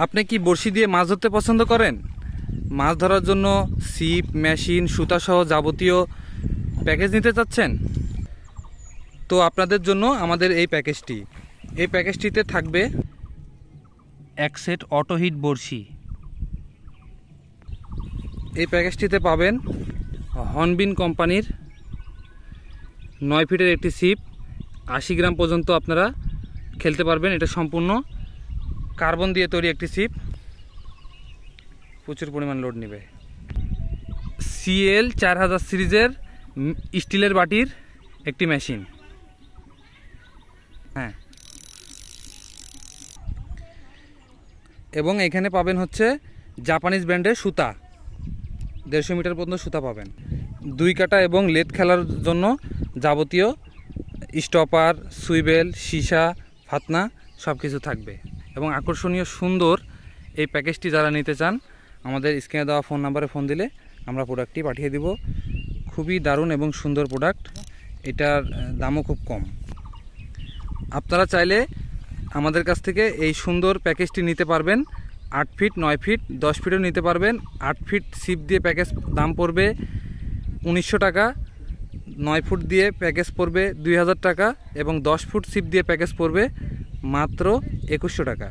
আপনি কি বড়শি দিয়ে মাছ ধরতে পছন্দ করেন? মাছ ধরার জন্য ছিপ, মেশিন, সুতাসহ যাবতীয় প্যাকেজ নিতে চাচ্ছেন? তো আপনাদের জন্য আমাদের এই প্যাকেজটিতে থাকবে এক সেট অটো হিট বড়শি। এই প্যাকেজটিতে পাবেন হর্নবিল কোম্পানির 9 ফিটের একটি ছিপ, 80 গ্রাম পর্যন্ত আপনারা খেলতে পারবেন। এটা সম্পূর্ণ কার্বন দিয়ে তৈরি একটি ছিপ, প্রচুর পরিমাণ লোড নেবে। CL 4000 সিরিজের স্টিলের বাটির একটি মেশিন। হ্যাঁ, এবং এখানে পাবেন হচ্ছে জাপানিজ ব্র্যান্ডের সুতা, 150 মিটার পর্যন্ত সুতা পাবেন। 2 কাটা এবং লেদ খেলার জন্য যাবতীয় স্টপার, সুইবেল, সীসা, ফাতনা সব কিছু থাকবে। এবং আকর্ষণীয় সুন্দর এই প্যাকেজটি যারা নিতে চান, আমাদের স্ক্রিনে দেওয়া ফোন নাম্বারে ফোন দিলে আমরা প্রোডাক্টটি পাঠিয়ে দিব। খুবই দারুণ এবং সুন্দর প্রোডাক্ট, এটার দামও খুব কম। আপনারা চাইলে আমাদের কাছ থেকে এই সুন্দর প্যাকেজটি নিতে পারবেন। 8 ফিট, 9 ফিট, 10 ফিটও নিতে পারবেন। 8 ফিট ছিপ দিয়ে প্যাকেজ দাম পড়বে 1900 টাকা, 9 ফুট দিয়ে প্যাকেজ পড়বে 2000 টাকা এবং 10 ফুট ছিপ দিয়ে প্যাকেজ পড়বে মাত্র 2100 টাকা।